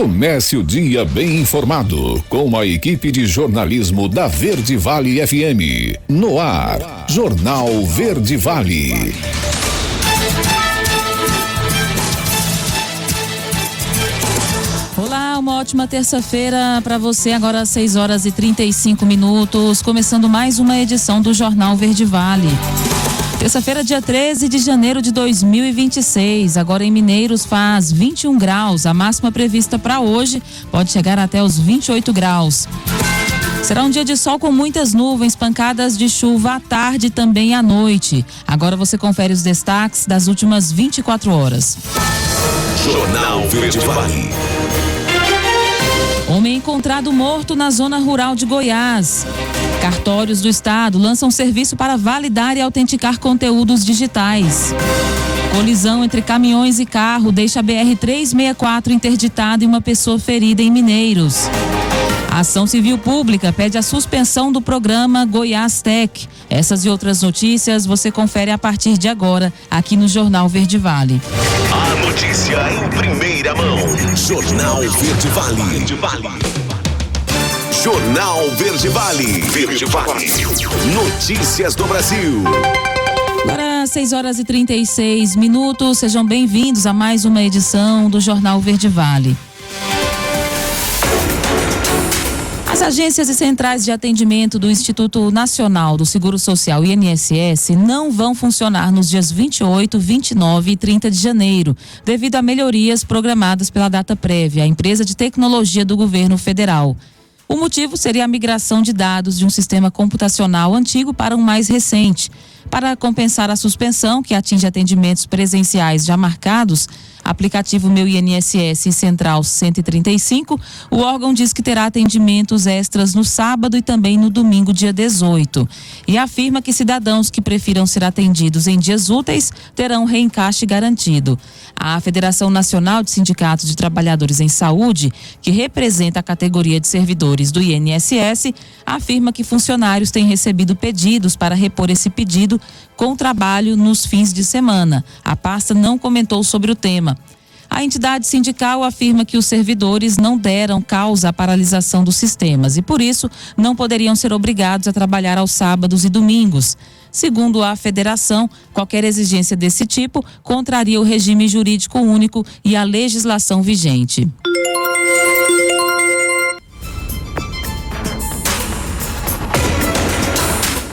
Comece o dia bem informado com a equipe de jornalismo da Verde Vale FM. No ar, Jornal Verde Vale. Olá, uma ótima terça-feira para você, agora às 6h35, começando mais uma edição do Jornal Verde Vale. Terça-feira, dia 13 de janeiro de 2026, agora em Mineiros faz 21 graus, a máxima prevista para hoje pode chegar até os 28 graus. Será um dia de sol com muitas nuvens, pancadas de chuva à tarde e também à noite. Agora você confere os destaques das últimas 24 horas. Jornal Verde Vale. Homem encontrado morto na zona rural de Goiás. Cartórios do Estado lançam serviço para validar e autenticar conteúdos digitais. Colisão entre caminhões e carro deixa a BR-364 interditada e uma pessoa ferida em Mineiros. A Ação Civil Pública pede a suspensão do programa Goiás Tech. Essas e outras notícias você confere a partir de agora, aqui no Jornal Verde Vale. A notícia em primeira mão. Jornal Verde Vale. Jornal Verde Vale. Verde Vale. Notícias do Brasil. Agora, 6h36, sejam bem-vindos a mais uma edição do Jornal Verde Vale. As agências e centrais de atendimento do Instituto Nacional do Seguro Social, INSS, não vão funcionar nos dias 28, 29 e 30 de janeiro, devido a melhorias programadas pela data prévia, a empresa de tecnologia do governo federal. O motivo seria a migração de dados de um sistema computacional antigo para um mais recente. Para compensar a suspensão, que atinge atendimentos presenciais já marcados, aplicativo Meu INSS Central 135, o órgão diz que terá atendimentos extras no sábado e também no domingo, dia 18. E afirma que cidadãos que prefiram ser atendidos em dias úteis terão reencaixe garantido. A Federação Nacional de Sindicatos de Trabalhadores em Saúde, que representa a categoria de servidores do INSS, afirma que funcionários têm recebido pedidos para repor esse pedido com trabalho nos fins de semana. A pasta não comentou sobre o tema. A entidade sindical afirma que os servidores não deram causa à paralisação dos sistemas e, por isso, não poderiam ser obrigados a trabalhar aos sábados e domingos. Segundo a federação, qualquer exigência desse tipo contraria o regime jurídico único e a legislação vigente.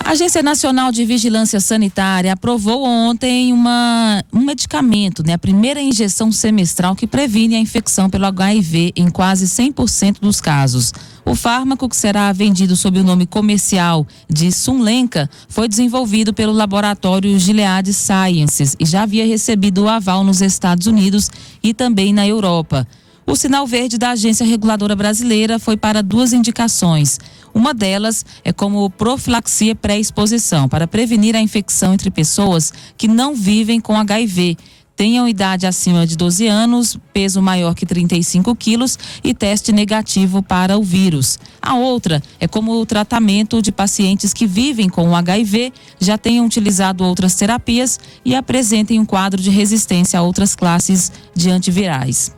A Agência Nacional de Vigilância Sanitária aprovou ontem um medicamento, a primeira injeção semestral que previne a infecção pelo HIV em quase 100% dos casos. O fármaco, que será vendido sob o nome comercial de Sunlenca, foi desenvolvido pelo laboratório Gilead Sciences e já havia recebido o aval nos Estados Unidos e também na Europa. O sinal verde da Agência Reguladora Brasileira foi para 2 indicações. Uma delas é como profilaxia pré-exposição, para prevenir a infecção entre pessoas que não vivem com HIV, tenham idade acima de 12 anos, peso maior que 35 quilos e teste negativo para o vírus. A outra é como o tratamento de pacientes que vivem com o HIV, já tenham utilizado outras terapias e apresentem um quadro de resistência a outras classes de antivirais.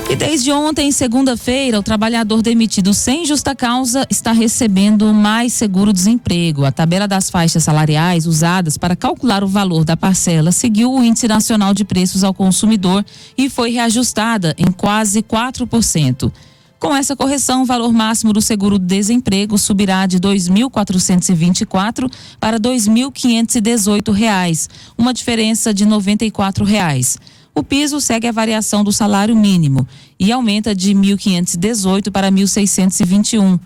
E desde ontem, segunda-feira, o trabalhador demitido sem justa causa está recebendo mais seguro-desemprego. A tabela das faixas salariais usadas para calcular o valor da parcela seguiu o Índice Nacional de Preços ao Consumidor e foi reajustada em quase 4%. Com essa correção, o valor máximo do seguro-desemprego subirá de R$ 2.424 para R$ 2.518, uma diferença de R$ 94. O piso segue a variação do salário mínimo e aumenta de R$ 1.518 para R$ 1.621.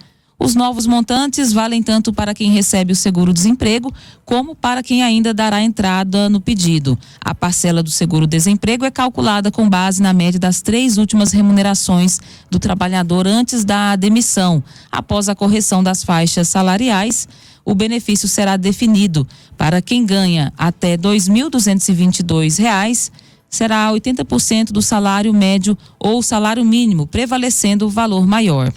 Os novos montantes valem tanto para quem recebe o seguro-desemprego como para quem ainda dará entrada no pedido. A parcela do seguro-desemprego é calculada com base na média das 3 últimas remunerações do trabalhador antes da demissão. Após a correção das faixas salariais, o benefício será definido para quem ganha até R$ 2.222, será 80% do salário médio ou salário mínimo, prevalecendo o valor maior.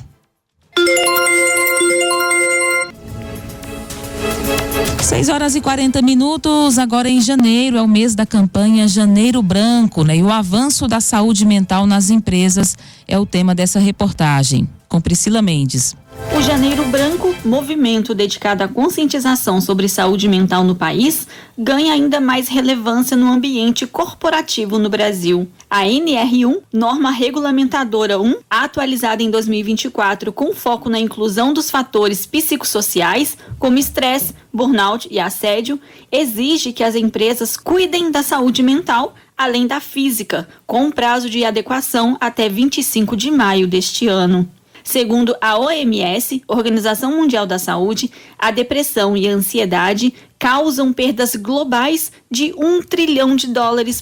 6h40. Agora em janeiro é o mês da campanha Janeiro Branco, né? E o avanço da saúde mental nas empresas é o tema dessa reportagem, com Priscila Mendes. O Janeiro Branco, movimento dedicado à conscientização sobre saúde mental no país, ganha ainda mais relevância no ambiente corporativo no Brasil. A NR1, norma regulamentadora 1, atualizada em 2024 com foco na inclusão dos fatores psicossociais, como estresse, burnout e assédio, exige que as empresas cuidem da saúde mental, além da física, com um prazo de adequação até 25 de maio deste ano. Segundo a OMS, Organização Mundial da Saúde, a depressão e a ansiedade causam perdas globais de US$ 1 trilhão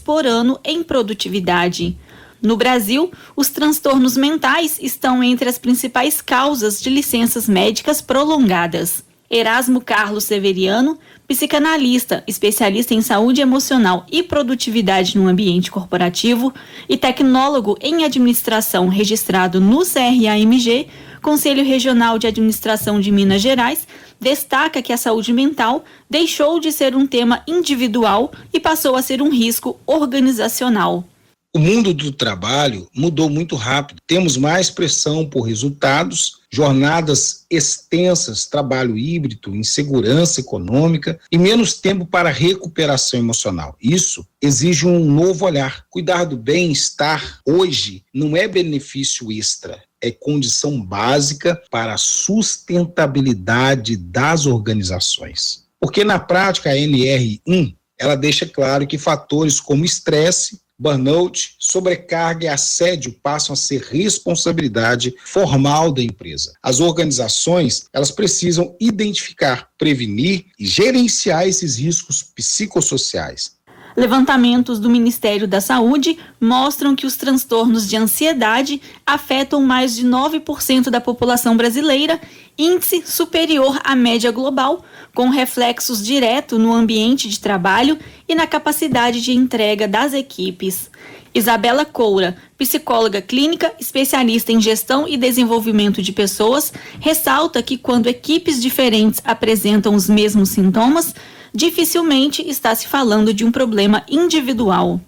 por ano em produtividade. No Brasil, os transtornos mentais estão entre as principais causas de licenças médicas prolongadas. Erasmo Carlos Severiano, psicanalista, especialista em saúde emocional e produtividade no ambiente corporativo e tecnólogo em administração registrado no CRAMG, Conselho Regional de Administração de Minas Gerais, destaca que a saúde mental deixou de ser um tema individual e passou a ser um risco organizacional. O mundo do trabalho mudou muito rápido. Temos mais pressão por resultados, jornadas extensas, trabalho híbrido, insegurança econômica e menos tempo para recuperação emocional. Isso exige um novo olhar. Cuidar do bem-estar hoje não é benefício extra, é condição básica para a sustentabilidade das organizações. Porque na prática a NR1, ela deixa claro que fatores como estresse, burnout, sobrecarga e assédio passam a ser responsabilidade formal da empresa. As organizações, elas precisam identificar, prevenir e gerenciar esses riscos psicossociais. Levantamentos do Ministério da Saúde mostram que os transtornos de ansiedade afetam mais de 9% da população brasileira, índice superior à média global, com reflexos diretos no ambiente de trabalho e na capacidade de entrega das equipes. Isabela Coura, psicóloga clínica, especialista em gestão e desenvolvimento de pessoas, ressalta que quando equipes diferentes apresentam os mesmos sintomas, dificilmente está se falando de um problema individual.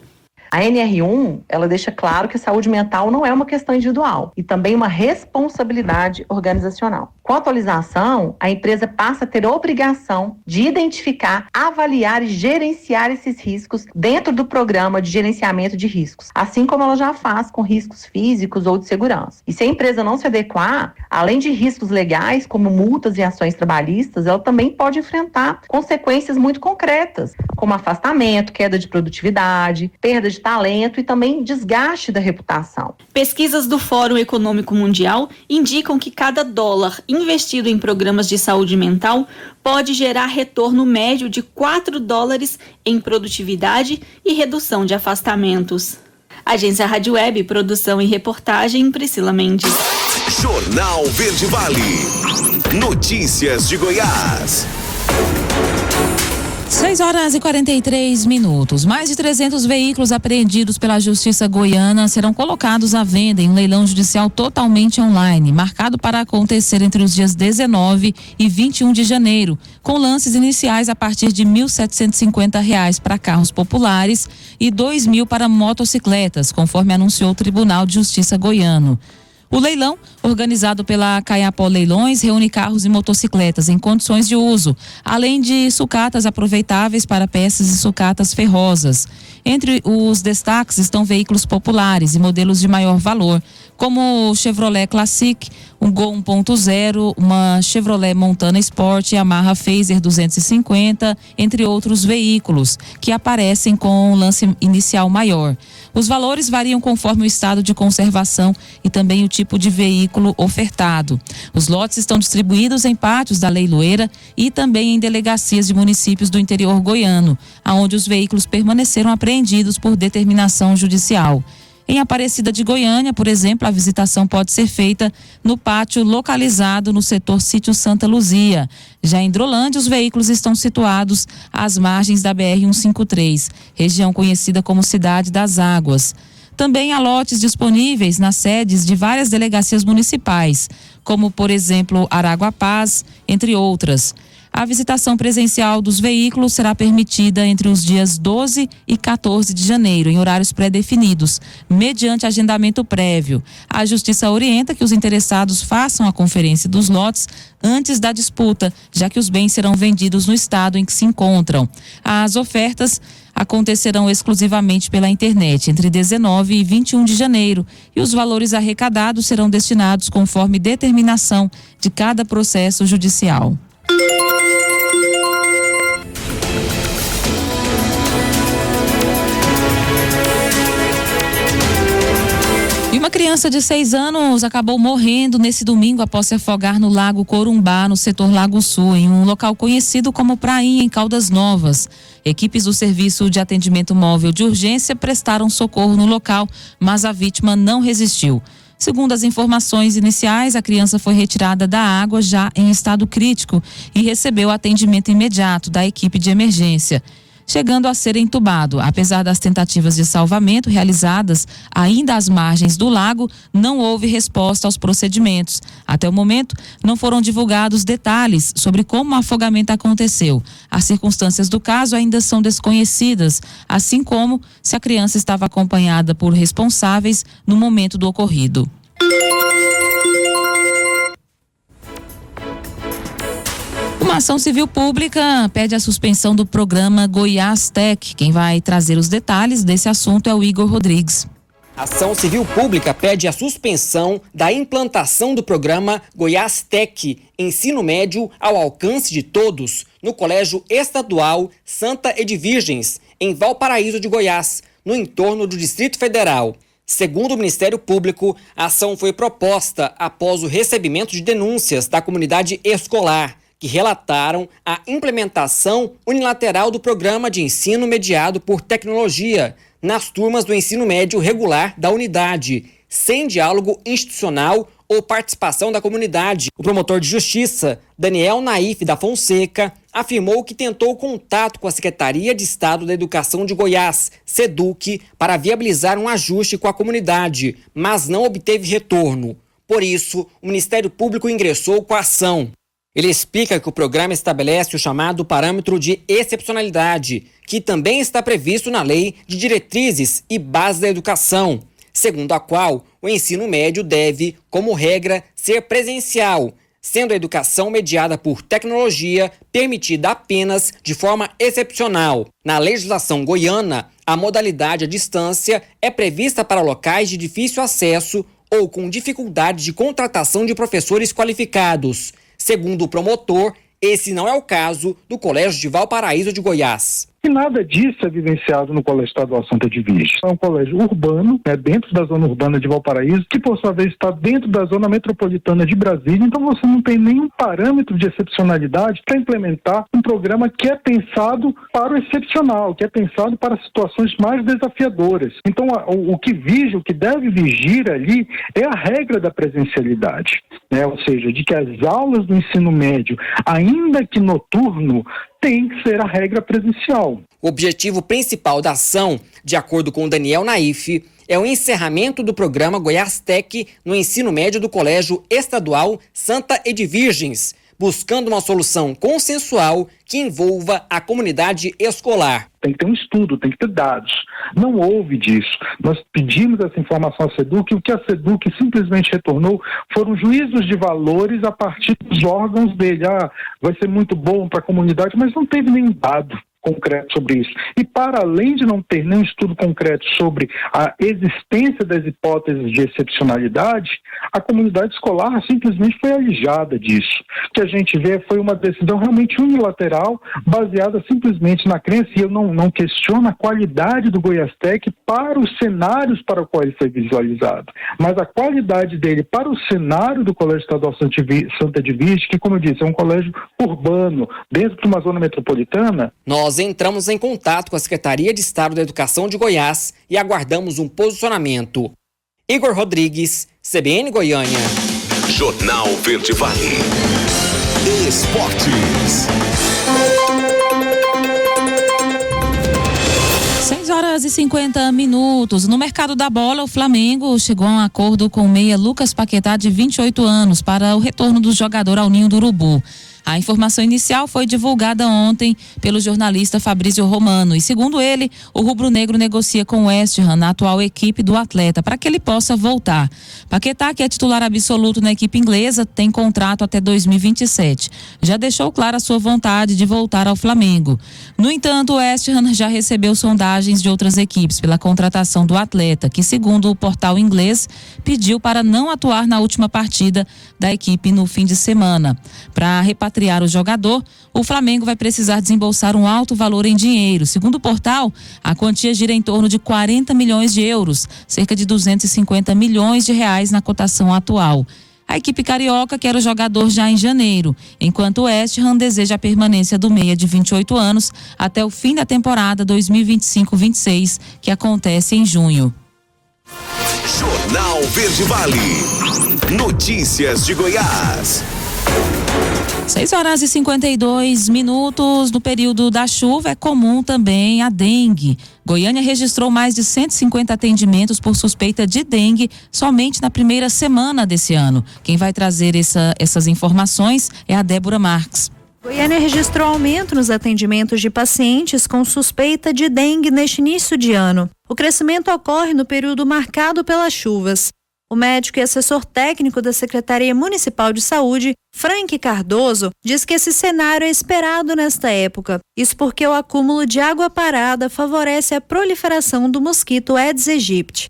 A NR1, ela deixa claro que a saúde mental não é uma questão individual e também uma responsabilidade organizacional. Com a atualização, a empresa passa a ter a obrigação de identificar, avaliar e gerenciar esses riscos dentro do programa de gerenciamento de riscos, assim como ela já faz com riscos físicos ou de segurança. E se a empresa não se adequar, além de riscos legais, como multas e ações trabalhistas, ela também pode enfrentar consequências muito concretas, como afastamento, queda de produtividade, perda de talento e também desgaste da reputação. Pesquisas do Fórum Econômico Mundial indicam que cada dólar investido em programas de saúde mental pode gerar retorno médio de $4 em produtividade e redução de afastamentos. Agência Rádio Web, produção e reportagem, Priscila Mendes. Jornal Verde Vale. Notícias de Goiás. 6h43. Mais de 300 veículos apreendidos pela Justiça Goiana serão colocados à venda em um leilão judicial totalmente online, marcado para acontecer entre os dias 19 e 21 de janeiro, com lances iniciais a partir de R$ 1.750 para carros populares e R$ 2.000 para motocicletas, conforme anunciou o Tribunal de Justiça goiano. O leilão, organizado pela Caiapó Leilões, reúne carros e motocicletas em condições de uso, além de sucatas aproveitáveis para peças e sucatas ferrosas. Entre os destaques estão veículos populares e modelos de maior valor, como o Chevrolet Classic, um Gol 1.0, uma Chevrolet Montana Sport, Yamaha Fazer 250, entre outros veículos, que aparecem com um lance inicial maior. Os valores variam conforme o estado de conservação e também o tipo de veículo ofertado. Os lotes estão distribuídos em pátios da leiloeira e também em delegacias de municípios do interior goiano, aonde os veículos permaneceram apreendidos por determinação judicial. Em Aparecida de Goiânia, por exemplo, a visitação pode ser feita no pátio localizado no setor Sítio Santa Luzia. Já em Hidrolândia, os veículos estão situados às margens da BR-153, região conhecida como Cidade das Águas. Também há lotes disponíveis nas sedes de várias delegacias municipais, como, por exemplo, Araguapaz, entre outras. A visitação presencial dos veículos será permitida entre os dias 12 e 14 de janeiro, em horários pré-definidos, mediante agendamento prévio. A Justiça orienta que os interessados façam a conferência dos lotes antes da disputa, já que os bens serão vendidos no estado em que se encontram. As ofertas acontecerão exclusivamente pela internet entre 19 e 21 de janeiro e os valores arrecadados serão destinados conforme determinação de cada processo judicial. E uma criança de 6 anos acabou morrendo nesse domingo após se afogar no Lago Corumbá, no setor Lago Sul, em um local conhecido como Prainha, em Caldas Novas. Equipes do Serviço de Atendimento Móvel de Urgência prestaram socorro no local, mas a vítima não resistiu. Segundo as informações iniciais, a criança foi retirada da água já em estado crítico e recebeu atendimento imediato da equipe de emergência, chegando a ser entubado. Apesar das tentativas de salvamento realizadas ainda às margens do lago, não houve resposta aos procedimentos. Até o momento, não foram divulgados detalhes sobre como o afogamento aconteceu. As circunstâncias do caso ainda são desconhecidas, assim como se a criança estava acompanhada por responsáveis no momento do ocorrido. Uma ação civil pública pede a suspensão do programa Goiás Tech. Quem vai trazer os detalhes desse assunto é o Igor Rodrigues. A ação civil pública pede a suspensão da implantação do programa Goiás Tech, ensino médio ao alcance de todos, no Colégio Estadual Santa Edvirgens, em Valparaíso de Goiás, no entorno do Distrito Federal. Segundo o Ministério Público, a ação foi proposta após o recebimento de denúncias da comunidade escolar, que relataram a implementação unilateral do programa de ensino mediado por tecnologia nas turmas do ensino médio regular da unidade, sem diálogo institucional ou participação da comunidade. O promotor de justiça, Daniel Naif da Fonseca, afirmou que tentou contato com a Secretaria de Estado da Educação de Goiás, SEDUC, para viabilizar um ajuste com a comunidade, mas não obteve retorno. Por isso, o Ministério Público ingressou com a ação. Ele explica que o programa estabelece o chamado parâmetro de excepcionalidade, que também está previsto na Lei de Diretrizes e Bases da Educação, segundo a qual o ensino médio deve, como regra, ser presencial, sendo a educação mediada por tecnologia permitida apenas de forma excepcional. Na legislação goiana, a modalidade à distância é prevista para locais de difícil acesso ou com dificuldade de contratação de professores qualificados. Segundo o promotor, esse não é o caso do Colégio de Valparaíso de Goiás. E nada disso é vivenciado no Colégio Estadual Santa Edvirgens. É um colégio urbano, dentro da zona urbana de Valparaíso, que por sua vez está dentro da zona metropolitana de Brasília. Então você não tem nenhum parâmetro de excepcionalidade para implementar um programa que é pensado para o excepcional, que é pensado para situações mais desafiadoras. Então o que deve vigir ali é a regra da presencialidade, ou seja, de que as aulas do ensino médio, ainda que noturno, tem que ser a regra presencial. O objetivo principal da ação, de acordo com Daniel Naif, é o encerramento do programa Goiás Tech no ensino médio do Colégio Estadual Santa Edvirgens, buscando uma solução consensual que envolva a comunidade escolar. Tem que ter um estudo, tem que ter dados. Não houve disso. Nós pedimos essa informação à SEDUC e o que a SEDUC simplesmente retornou foram juízos de valores a partir dos órgãos dele. Vai ser muito bom para a comunidade, mas não teve nenhum dado concreto sobre isso. E para além de não ter nenhum estudo concreto sobre a existência das hipóteses de excepcionalidade, a comunidade escolar simplesmente foi alijada disso. O que a gente vê foi uma decisão realmente unilateral, baseada simplesmente na crença, e eu não questiono a qualidade do Goiás Tech para os cenários para os quais ele foi visualizado, mas a qualidade dele para o cenário do Colégio Estadual Santa Edvirgens, que, como eu disse, é um colégio urbano, dentro de uma zona metropolitana. Nós entramos em contato com a Secretaria de Estado da Educação de Goiás e aguardamos um posicionamento. Igor Rodrigues, CBN Goiânia. Jornal Verde Vale. Esportes. 6h50. No mercado da bola, o Flamengo chegou a um acordo com o meia Lucas Paquetá, de 28 anos, para o retorno do jogador ao Ninho do Urubu. A informação inicial foi divulgada ontem pelo jornalista Fabrício Romano e, segundo ele, o rubro-negro negocia com o West Ham, na atual equipe do atleta, para que ele possa voltar. Paquetá, que é titular absoluto na equipe inglesa, tem contrato até 2027. Já deixou claro a sua vontade de voltar ao Flamengo. No entanto, o West Ham já recebeu sondagens de outras equipes pela contratação do atleta, que, segundo o portal inglês, pediu para não atuar na última partida da equipe no fim de semana. Para repatriar o jogador, o Flamengo vai precisar desembolsar um alto valor em dinheiro. Segundo o portal, a quantia gira em torno de 40 milhões de euros, cerca de 250 milhões de reais na cotação atual. A equipe carioca quer o jogador já em janeiro, enquanto o West Ham deseja a permanência do meia de 28 anos até o fim da temporada 2025-26, que acontece em junho. Jornal Verde Vale. Notícias de Goiás. 6h52. No período da chuva é comum também a dengue. Goiânia registrou mais de 150 atendimentos por suspeita de dengue somente na primeira semana desse ano. Quem vai trazer essas informações é a Débora Marques. Goiânia registrou aumento nos atendimentos de pacientes com suspeita de dengue neste início de ano. O crescimento ocorre no período marcado pelas chuvas. O médico e assessor técnico da Secretaria Municipal de Saúde, Frank Cardoso, diz que esse cenário é esperado nesta época. Isso porque o acúmulo de água parada favorece a proliferação do mosquito Aedes aegypti.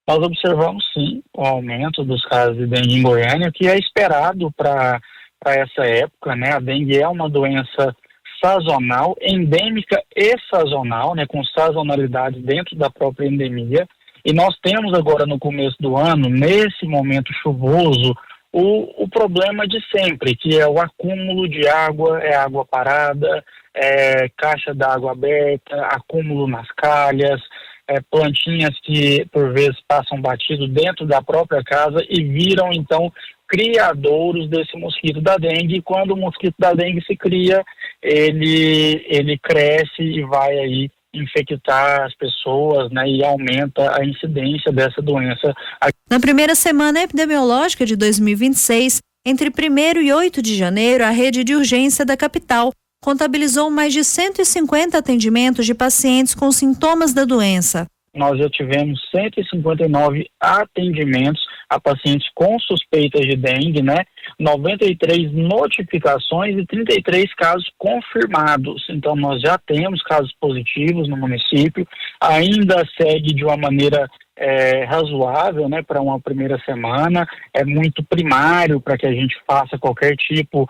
Nós observamos sim o aumento dos casos de dengue em Goiânia, que é esperado para essa época, né? A dengue é uma doença sazonal, endêmica e sazonal, né? Com sazonalidade dentro da própria endemia. E nós temos agora no começo do ano, nesse momento chuvoso, o problema de sempre, que é o acúmulo de água, é água parada, é caixa d'água aberta, acúmulo nas calhas, plantinhas que por vezes passam batido dentro da própria casa e viram então criadouros desse mosquito da dengue. E quando o mosquito da dengue se cria, ele cresce e vai aí infectar as pessoas, né, e aumenta a incidência dessa doença. Na primeira semana epidemiológica de 2026, entre 1º e 8 de janeiro, a rede de urgência da capital contabilizou mais de 150 atendimentos de pacientes com sintomas da doença. Nós já tivemos 159 atendimentos a pacientes com suspeitas de dengue, né? 93 notificações e 33 casos confirmados. Então, nós já temos casos positivos no município. Ainda segue de uma maneira razoável, né, para uma primeira semana. É muito primário para que a gente faça qualquer tipo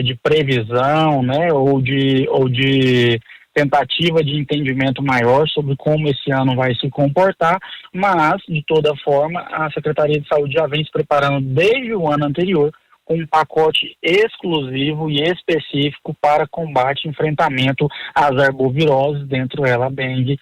de previsão, né, ou de tentativa de entendimento maior sobre como esse ano vai se comportar, mas, de toda forma, a Secretaria de Saúde já vem se preparando desde o ano anterior com um pacote exclusivo e específico para combate e enfrentamento às arboviroses, dentro dela a dengue.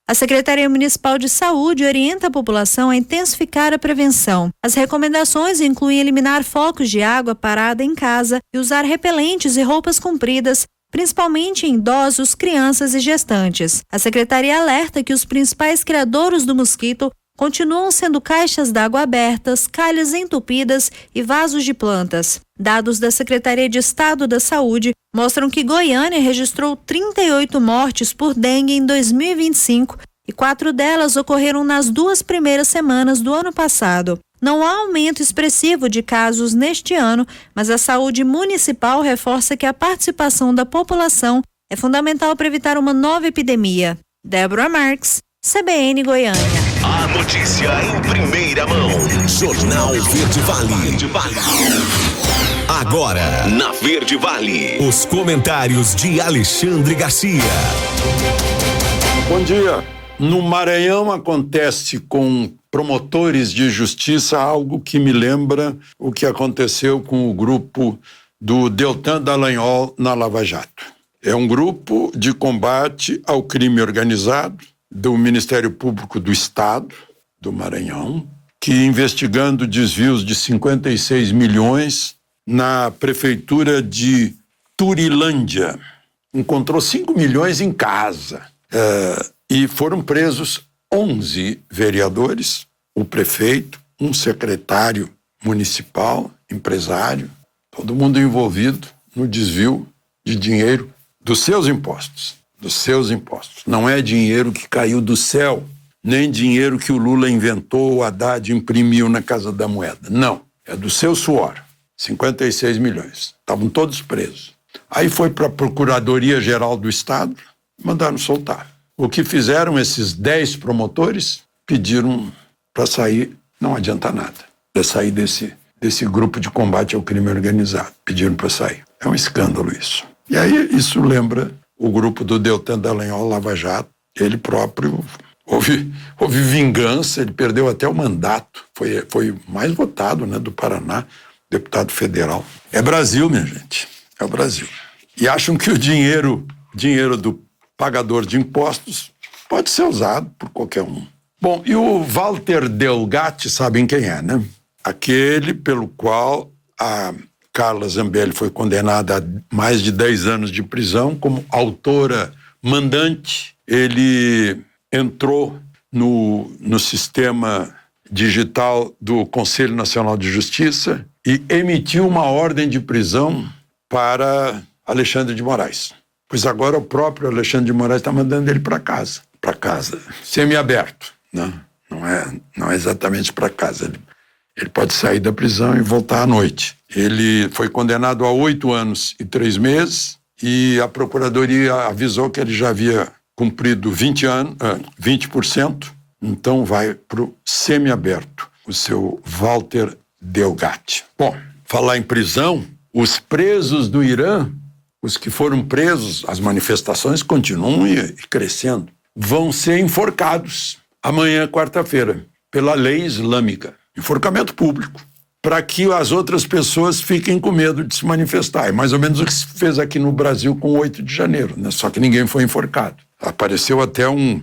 A Secretaria Municipal de Saúde orienta a população a intensificar a prevenção. As recomendações incluem eliminar focos de água parada em casa e usar repelentes e roupas compridas, principalmente em idosos, crianças e gestantes. A Secretaria alerta que os principais criadouros do mosquito continuam sendo caixas d'água abertas, calhas entupidas e vasos de plantas. Dados da Secretaria de Estado da Saúde mostram que Goiânia registrou 38 mortes por dengue em 2025 e 4 delas ocorreram nas 2 primeiras semanas do ano passado. Não há aumento expressivo de casos neste ano, mas a saúde municipal reforça que a participação da população é fundamental para evitar uma nova epidemia. Débora Marques, CBN Goiânia. A notícia em primeira mão. Jornal Verde Vale. Agora, na Verde Vale, os comentários de Alexandre Garcia. Bom dia. No Maranhão acontece com promotores de justiça algo que me lembra o que aconteceu com o grupo do Deltan Dallagnol na Lava Jato. É um grupo de combate ao crime organizado do Ministério Público do Estado do Maranhão, que investigando desvios de 56 milhões na prefeitura de Turilândia, encontrou 5 milhões em casa. E foram presos 11 vereadores, o prefeito, um secretário municipal, empresário, todo mundo envolvido no desvio de dinheiro dos seus impostos. Dos seus impostos. Não é dinheiro que caiu do céu, nem dinheiro que o Lula inventou, o Haddad imprimiu na Casa da Moeda. Não, é do seu suor. 56 milhões. Estavam todos presos. Aí foi para a Procuradoria-Geral do Estado, mandaram soltar. O que fizeram esses 10 promotores? Pediram para sair, não adianta nada, para sair desse grupo de combate ao crime organizado. Pediram para sair. É um escândalo isso. E aí isso lembra o grupo do Deltan Dallagnol, Lava Jato. Ele próprio, houve vingança, ele perdeu até o mandato. Foi mais votado, né, do Paraná, deputado federal. É Brasil, minha gente. É o Brasil. E acham que o dinheiro do pagador de impostos pode ser usado por qualquer um. Bom, e o Walter Delgatti, sabem quem é, né? Aquele pelo qual a Carla Zambelli foi condenada a mais de 10 anos de prisão como autora mandante. Ele entrou no sistema digital do Conselho Nacional de Justiça e emitiu uma ordem de prisão para Alexandre de Moraes. Pois agora o próprio Alexandre de Moraes está mandando ele para casa. Para casa, semiaberto, né? Não é exatamente para casa. Ele pode sair da prisão e voltar à noite. Ele foi condenado a 8 anos e 3 meses e a Procuradoria avisou que ele já havia cumprido 20%, então vai para o semiaberto, o seu Walter Delgatti. Bom, falar em prisão, os presos do Irã, os que foram presos, as manifestações continuam crescendo, vão ser enforcados amanhã, quarta-feira, pela lei islâmica. Enforcamento público, para que as outras pessoas fiquem com medo de se manifestar. É mais ou menos o que se fez aqui no Brasil com o 8 de janeiro, né? Só que ninguém foi enforcado. Apareceu até um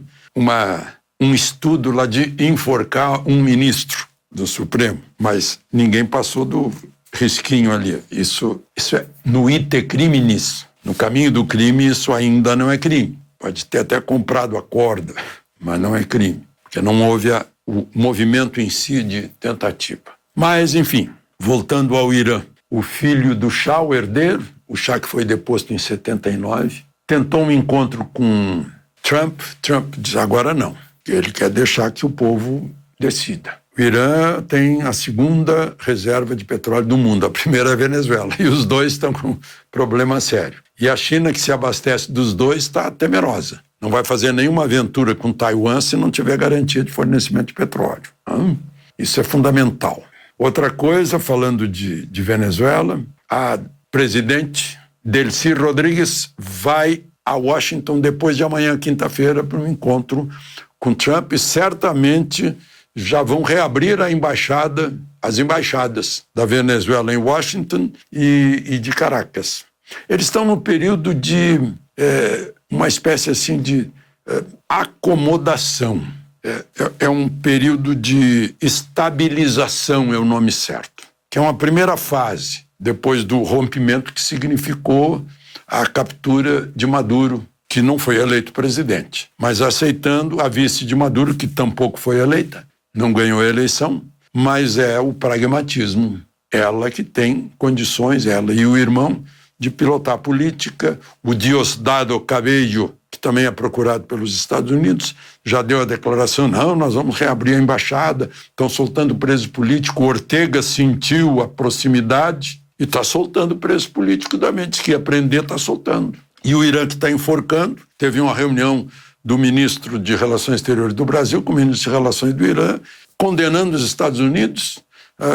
estudo lá de enforcar um ministro do Supremo, mas ninguém passou do risquinho ali. Isso é no ite criminis. No caminho do crime, isso ainda não é crime. Pode ter até comprado a corda, mas não é crime, porque não houve o movimento em si de tentativa. Mas, enfim, voltando ao Irã, o filho do Shah, o herdeiro, o Shah que foi deposto em 79, tentou um encontro com Trump. Trump diz, agora não, ele quer deixar que o povo decida. O Irã tem a segunda reserva de petróleo do mundo, a primeira é a Venezuela, e os dois estão com problema sério. E a China, que se abastece dos dois, está temerosa. Não vai fazer nenhuma aventura com Taiwan se não tiver garantia de fornecimento de petróleo. Isso é fundamental. Outra coisa, falando de Venezuela, a presidente Delcy Rodrigues vai a Washington depois de amanhã, quinta-feira, para um encontro com Trump e certamente já vão reabrir as embaixadas da Venezuela em Washington e de Caracas. Eles estão no período de uma espécie assim de acomodação. É um período de estabilização, é o nome certo, que é uma primeira fase, depois do rompimento que significou a captura de Maduro, que não foi eleito presidente, mas aceitando a vice de Maduro, que tampouco foi eleita, não ganhou a eleição, mas é o pragmatismo. Ela que tem condições, ela e o irmão, de pilotar a política. O Diosdado Cabello, que também é procurado pelos Estados Unidos, já deu a declaração, não, nós vamos reabrir a embaixada, estão soltando preso político. O Ortega sentiu a proximidade e está soltando preso político também, diz que ia prender, está soltando. E o Irã que está enforcando, teve uma reunião do ministro de Relações Exteriores do Brasil com o ministro de Relações do Irã, condenando os Estados Unidos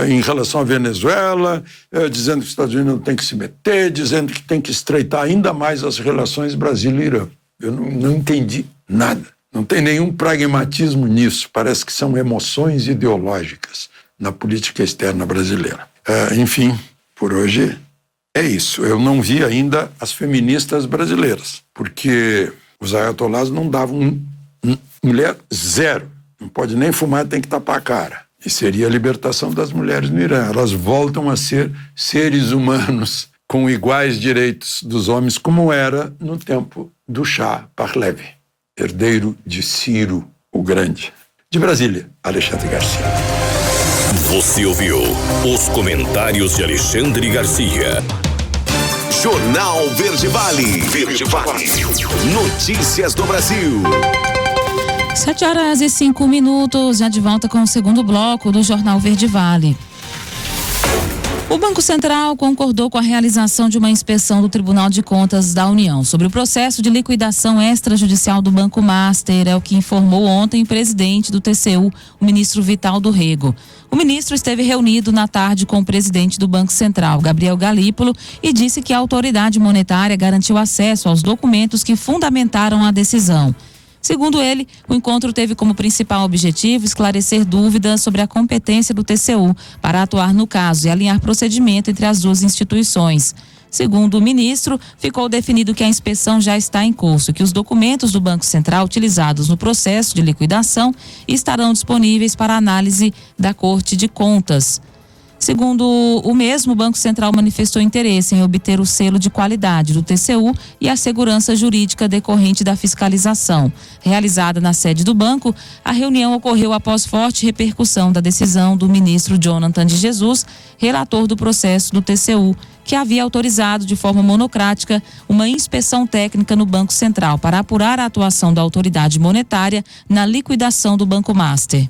em relação à Venezuela, dizendo que os Estados Unidos não tem que se meter, dizendo que tem que estreitar ainda mais as relações Brasil e Irã. Eu não entendi nada. Não tem nenhum pragmatismo nisso. Parece que são emoções ideológicas na política externa brasileira. Enfim, por hoje é isso. Eu não vi ainda as feministas brasileiras, porque os ayatollahs não davam mulher zero. Não pode nem fumar, tem que tapar a cara. E seria a libertação das mulheres no Irã. Elas voltam a ser seres humanos com iguais direitos dos homens, como era no tempo do Shah Pahlavi, herdeiro de Ciro o Grande. De Brasília, Alexandre Garcia. Você ouviu os comentários de Alexandre Garcia. Jornal Verde Vale. Notícias do Brasil. 7h05, já de volta com o segundo bloco do Jornal Verde Vale. O Banco Central concordou com a realização de uma inspeção do Tribunal de Contas da União sobre o processo de liquidação extrajudicial do Banco Master, é o que informou ontem o presidente do TCU, o ministro Vital do Rego. O ministro esteve reunido na tarde com o presidente do Banco Central, Gabriel Galípolo, e disse que a autoridade monetária garantiu acesso aos documentos que fundamentaram a decisão. Segundo ele, o encontro teve como principal objetivo esclarecer dúvidas sobre a competência do TCU para atuar no caso e alinhar procedimento entre as duas instituições. Segundo o ministro, ficou definido que a inspeção já está em curso e que os documentos do Banco Central utilizados no processo de liquidação estarão disponíveis para análise da Corte de Contas. Segundo o mesmo, o Banco Central manifestou interesse em obter o selo de qualidade do TCU e a segurança jurídica decorrente da fiscalização. Realizada na sede do banco, a reunião ocorreu após forte repercussão da decisão do ministro Jonathan de Jesus, relator do processo do TCU, que havia autorizado de forma monocrática uma inspeção técnica no Banco Central para apurar a atuação da autoridade monetária na liquidação do Banco Master.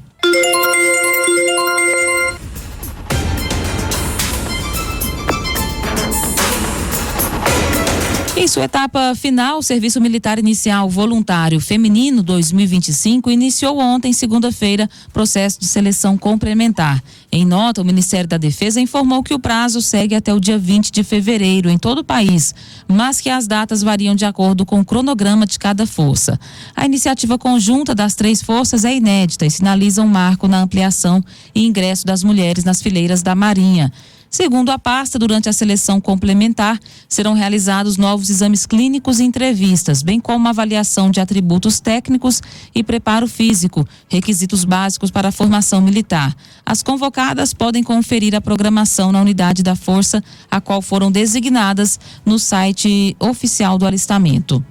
Em sua etapa final, o Serviço Militar Inicial Voluntário Feminino 2025 iniciou ontem, segunda-feira, processo de seleção complementar. Em nota, o Ministério da Defesa informou que o prazo segue até o dia 20 de fevereiro em todo o país, mas que as datas variam de acordo com o cronograma de cada força. A iniciativa conjunta das 3 forças é inédita e sinaliza um marco na ampliação e ingresso das mulheres nas fileiras da Marinha. Segundo a pasta, durante a seleção complementar, serão realizados novos exames clínicos e entrevistas, bem como uma avaliação de atributos técnicos e preparo físico, requisitos básicos para a formação militar. As convocadas podem conferir a programação na unidade da força, a qual foram designadas no site oficial do alistamento.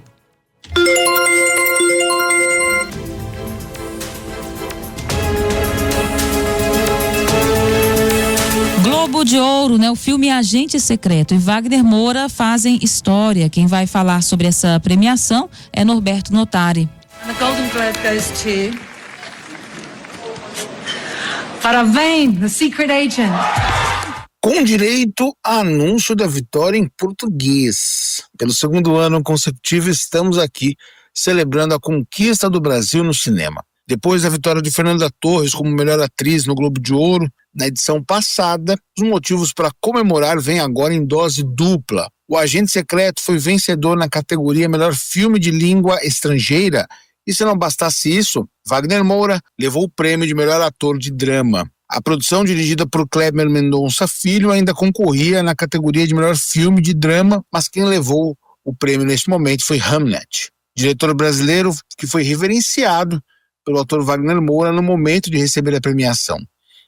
Globo de Ouro, o filme Agente Secreto e Wagner Moura fazem história. Quem vai falar sobre essa premiação é Norberto Notari. The Golden Globe goes to... Parabéns, The Secret Agent. Com direito a anúncio da vitória em português. Pelo segundo ano consecutivo, estamos aqui celebrando a conquista do Brasil no cinema. Depois da vitória de Fernanda Torres como melhor atriz no Globo de Ouro, na edição passada, os motivos para comemorar vêm agora em dose dupla. O Agente Secreto foi vencedor na categoria Melhor Filme de Língua Estrangeira e, se não bastasse isso, Wagner Moura levou o prêmio de Melhor Ator de Drama. A produção, dirigida por Kleber Mendonça Filho, ainda concorria na categoria de Melhor Filme de Drama, mas quem levou o prêmio neste momento foi Hamnet, diretor brasileiro que foi reverenciado pelo ator Wagner Moura no momento de receber a premiação.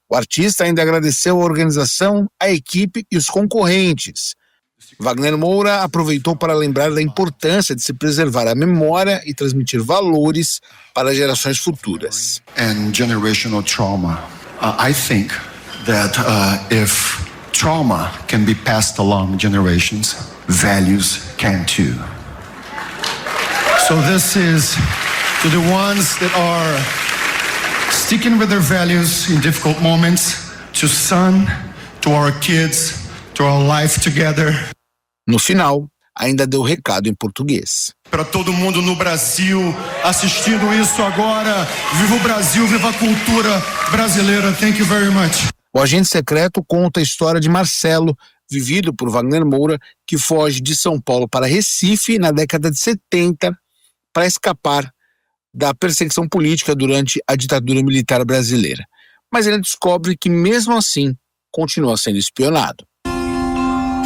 O artista ainda agradeceu a organização, a equipe e os concorrentes. Wagner Moura aproveitou para lembrar da importância de se preservar a memória e transmitir valores para gerações futuras. And generational trauma. I think that if trauma can be passed along generations, values can too. So this is to the ones that are sticking with their values in difficult moments, to son, to our kids, to our life together. No final, ainda deu recado em português. Para todo mundo no Brasil assistindo isso agora, viva o Brasil, viva a cultura brasileira. Thank you very much. O Agente Secreto conta a história de Marcelo, vivido por Wagner Moura, que foge de São Paulo para Recife na década de 70 para escapar da perseguição política durante a ditadura militar brasileira. Mas ele descobre que, mesmo assim, continua sendo espionado.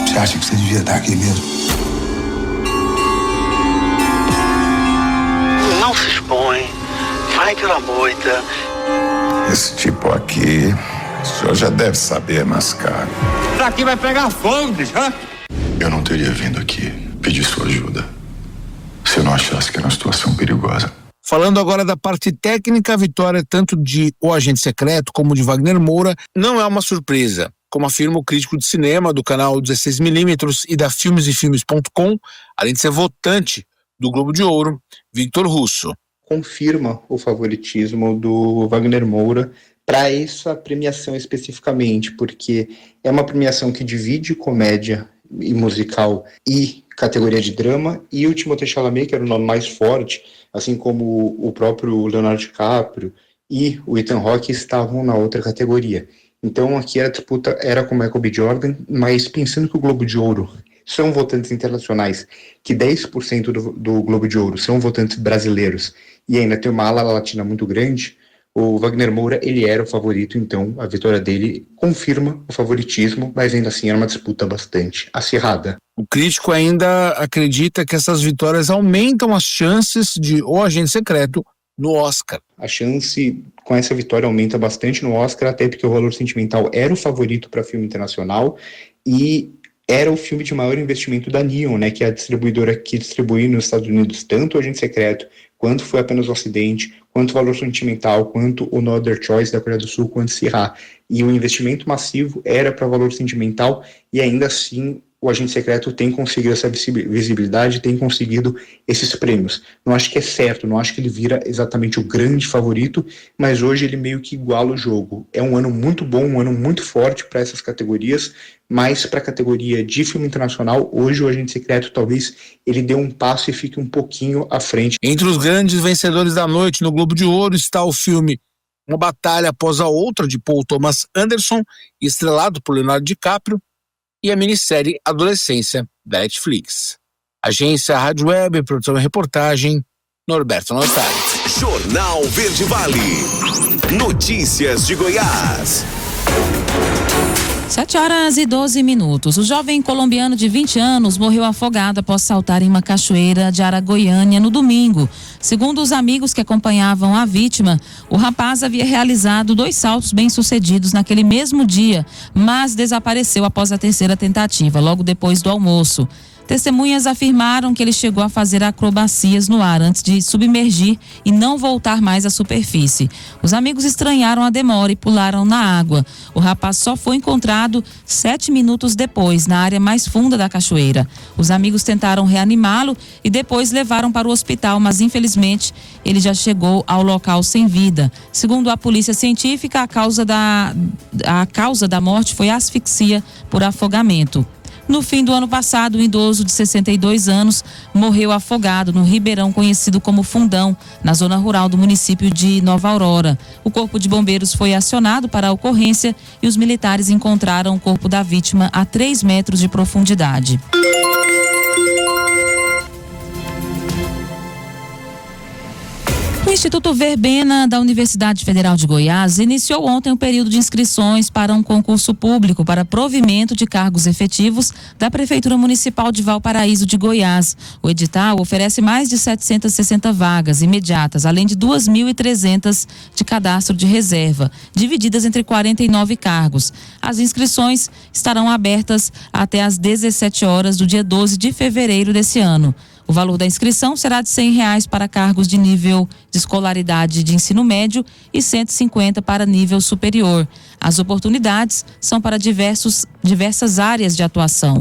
Você acha que você devia estar aqui mesmo? Não se expõe, vai pela moita. Esse tipo aqui, o senhor já deve saber, mas cara. Isso aqui vai pegar fogo, bicho. Eu não teria vindo aqui pedir sua ajuda se eu não achasse que era uma situação perigosa. Falando agora da parte técnica, a vitória tanto de O Agente Secreto como de Wagner Moura não é uma surpresa. como afirma o crítico de cinema do canal 16mm e da filmesefilmes.com, além de ser votante do Globo de Ouro, Victor Russo. Confirma o favoritismo do Wagner Moura para essa premiação especificamente, porque é uma premiação que divide comédia e musical e categoria de drama, e o Timothée Chalamet, que era o nome mais forte, assim como o próprio Leonardo DiCaprio e o Ethan Hawke, estavam na outra categoria. Então aqui a disputa era com Michael B. Jordan, mas pensando que o Globo de Ouro são votantes internacionais, que 10% do Globo de Ouro são votantes brasileiros, e ainda tem uma ala latina muito grande, o Wagner Moura, ele era o favorito, então a vitória dele confirma o favoritismo, mas ainda assim era uma disputa bastante acirrada. O crítico ainda acredita que essas vitórias aumentam as chances de O Agente Secreto no Oscar. A chance com essa vitória aumenta bastante no Oscar, até porque o Valor Sentimental era o favorito para filme internacional e era o filme de maior investimento da Neon, né, que é a distribuidora que distribui nos Estados Unidos tanto o Agente Secreto, quanto Foi Apenas um Acidente, quanto Valor Sentimental, quanto o No Other Choice da Coreia do Sul, quanto Sirá. E o investimento massivo era para Valor Sentimental, e ainda assim o Agente Secreto tem conseguido essa visibilidade, tem conseguido esses prêmios. Não acho que é certo, não acho que ele vira exatamente o grande favorito, mas hoje ele meio que iguala o jogo. É um ano muito bom, um ano muito forte para essas categorias, mas para a categoria de filme internacional, hoje o Agente Secreto talvez ele dê um passo e fique um pouquinho à frente. Entre os grandes vencedores da noite no Globo de Ouro está o filme Uma Batalha Após a Outra, de Paul Thomas Anderson, estrelado por Leonardo DiCaprio, e a minissérie Adolescência, da Netflix. Agência Rádio Web, produção e reportagem, Norberto Notari. Jornal Verde Vale. Notícias de Goiás. 7h12. O jovem colombiano de 20 anos morreu afogado após saltar em uma cachoeira de Aragoiânia no domingo. Segundo os amigos que acompanhavam a vítima, o rapaz havia realizado 2 saltos bem-sucedidos naquele mesmo dia, mas desapareceu após a terceira tentativa, logo depois do almoço. Testemunhas afirmaram que ele chegou a fazer acrobacias no ar antes de submergir e não voltar mais à superfície. Os amigos estranharam a demora e pularam na água. O rapaz só foi encontrado 7 minutos depois, na área mais funda da cachoeira. Os amigos tentaram reanimá-lo e depois levaram para o hospital, mas infelizmente ele já chegou ao local sem vida. Segundo a polícia científica, a causa da morte foi asfixia por afogamento. No fim do ano passado, um idoso de 62 anos morreu afogado no ribeirão conhecido como Fundão, na zona rural do município de Nova Aurora. O corpo de bombeiros foi acionado para a ocorrência e os militares encontraram o corpo da vítima a 3 metros de profundidade. O Instituto Verbena da Universidade Federal de Goiás iniciou ontem o período de inscrições para um concurso público para provimento de cargos efetivos da Prefeitura Municipal de Valparaíso de Goiás. O edital oferece mais de 760 vagas imediatas, além de 2.300 de cadastro de reserva, divididas entre 49 cargos. As inscrições estarão abertas até às 17 horas do dia 12 de fevereiro desse ano. O valor da inscrição será de R$100 para cargos de nível de escolaridade de ensino médio e R$150 para nível superior. As oportunidades são para diversas áreas de atuação.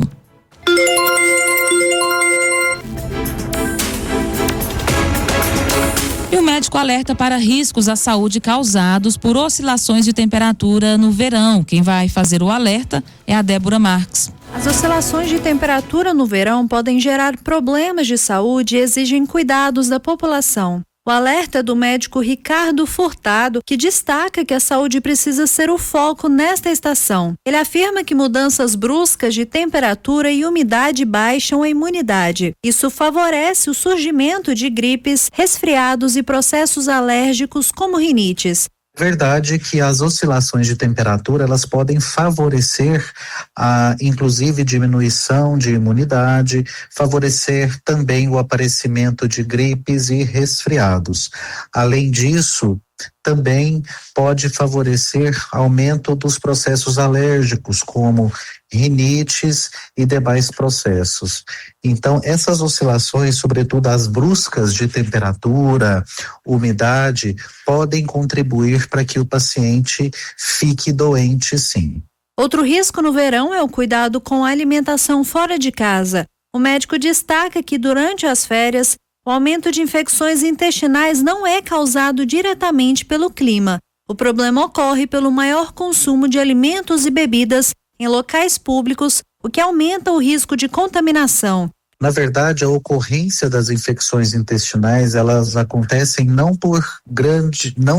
E o médico alerta para riscos à saúde causados por oscilações de temperatura no verão. Quem vai fazer o alerta é a Débora Marques. As oscilações de temperatura no verão podem gerar problemas de saúde e exigem cuidados da população. O alerta é do médico Ricardo Furtado, que destaca que a saúde precisa ser o foco nesta estação. Ele afirma que mudanças bruscas de temperatura e umidade baixam a imunidade. Isso favorece o surgimento de gripes, resfriados e processos alérgicos como rinites. Verdade que as oscilações de temperatura elas podem favorecer a inclusive diminuição de imunidade, favorecer também o aparecimento de gripes e resfriados. Além disso, também pode favorecer aumento dos processos alérgicos, como rinites e demais processos. Então, essas oscilações, sobretudo as bruscas de temperatura, umidade, podem contribuir para que o paciente fique doente, sim. Outro risco no verão é o cuidado com a alimentação fora de casa. O médico destaca que durante as férias, o aumento de infecções intestinais não é causado diretamente pelo clima. O problema ocorre pelo maior consumo de alimentos e bebidas em locais públicos, o que aumenta o risco de contaminação. Na verdade, a ocorrência das infecções intestinais, elas acontecem não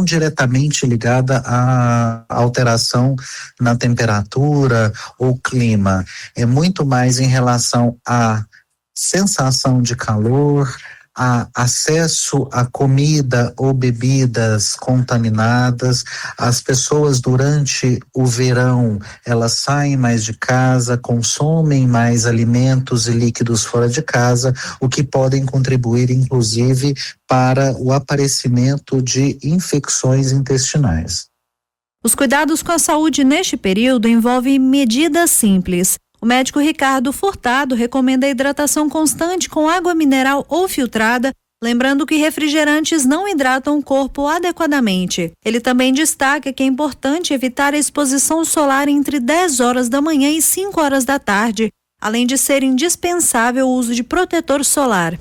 diretamente ligada à alteração na temperatura ou clima. É muito mais em relação à sensação de calor, a acesso a comida ou bebidas contaminadas. As pessoas durante o verão, elas saem mais de casa, consomem mais alimentos e líquidos fora de casa, o que podem contribuir inclusive para o aparecimento de infecções intestinais. Os cuidados com a saúde neste período envolvem medidas simples. O médico Ricardo Furtado recomenda a hidratação constante com água mineral ou filtrada, lembrando que refrigerantes não hidratam o corpo adequadamente. Ele também destaca que é importante evitar a exposição solar entre 10 horas da manhã e 5 horas da tarde, além de ser indispensável o uso de protetor solar.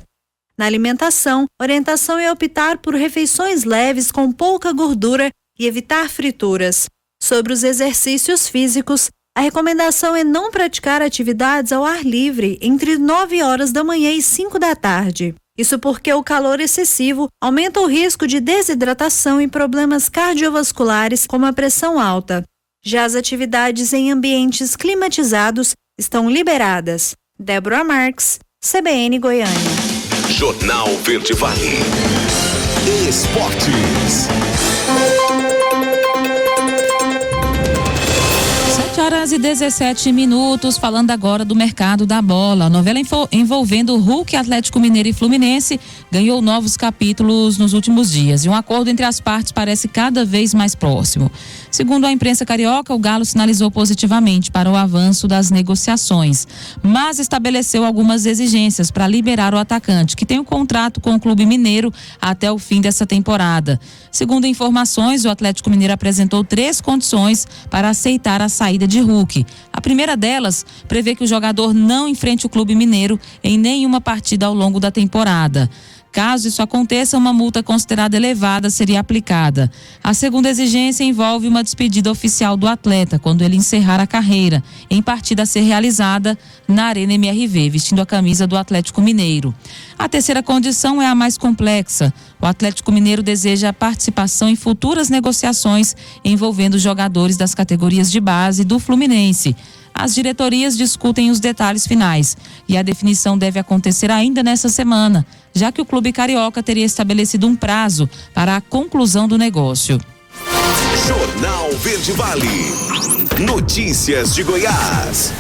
Na alimentação, a orientação é optar por refeições leves com pouca gordura e evitar frituras. Sobre os exercícios físicos, a recomendação é não praticar atividades ao ar livre entre 9 horas da manhã e 5 da tarde. Isso porque o calor excessivo aumenta o risco de desidratação e problemas cardiovasculares, como a pressão alta. Já as atividades em ambientes climatizados estão liberadas. Débora Marques, CBN Goiânia. Jornal Verde Vale. Esportes. 7h17, falando agora do mercado da bola. A novela envolvendo Hulk, Atlético Mineiro e Fluminense ganhou novos capítulos nos últimos dias e um acordo entre as partes parece cada vez mais próximo. Segundo a imprensa carioca, o Galo sinalizou positivamente para o avanço das negociações, mas estabeleceu algumas exigências para liberar o atacante, que tem um contrato com o clube mineiro até o fim dessa temporada. Segundo informações, o Atlético Mineiro apresentou 3 condições para aceitar a saída de Hulk. A primeira delas prevê que o jogador não enfrente o clube mineiro em nenhuma partida ao longo da temporada. Caso isso aconteça, uma multa considerada elevada seria aplicada. A segunda exigência envolve uma despedida oficial do atleta quando ele encerrar a carreira, em partida a ser realizada na Arena MRV, vestindo a camisa do Atlético Mineiro. A terceira condição é a mais complexa. O Atlético Mineiro deseja a participação em futuras negociações envolvendo jogadores das categorias de base do Fluminense. As diretorias discutem os detalhes finais e a definição deve acontecer ainda nesta semana, já que o clube carioca teria estabelecido um prazo para a conclusão do negócio. Jornal Verde Vale. Notícias de Goiás.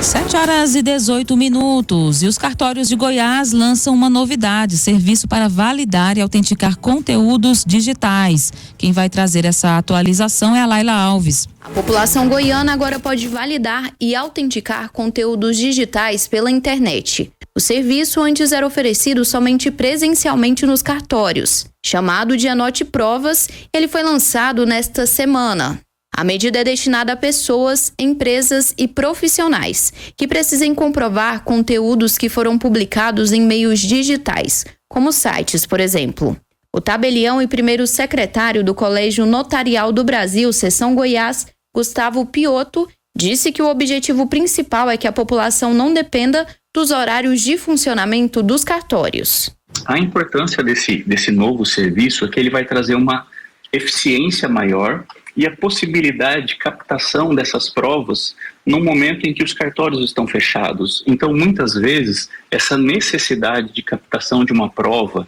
7h18 e os cartórios de Goiás lançam uma novidade, serviço para validar e autenticar conteúdos digitais. Quem vai trazer essa atualização é a Laila Alves. A população goiana agora pode validar e autenticar conteúdos digitais pela internet. O serviço antes era oferecido somente presencialmente nos cartórios. Chamado de Anote Provas, ele foi lançado nesta semana. A medida é destinada a pessoas, empresas e profissionais que precisem comprovar conteúdos que foram publicados em meios digitais, como sites, por exemplo. O tabelião e primeiro secretário do Colégio Notarial do Brasil, Seção Goiás, Gustavo Piotto, disse que o objetivo principal é que a população não dependa dos horários de funcionamento dos cartórios. A importância desse novo serviço é que ele vai trazer uma eficiência maior e a possibilidade de captação dessas provas no momento em que os cartórios estão fechados. Então, muitas vezes, essa necessidade de captação de uma prova,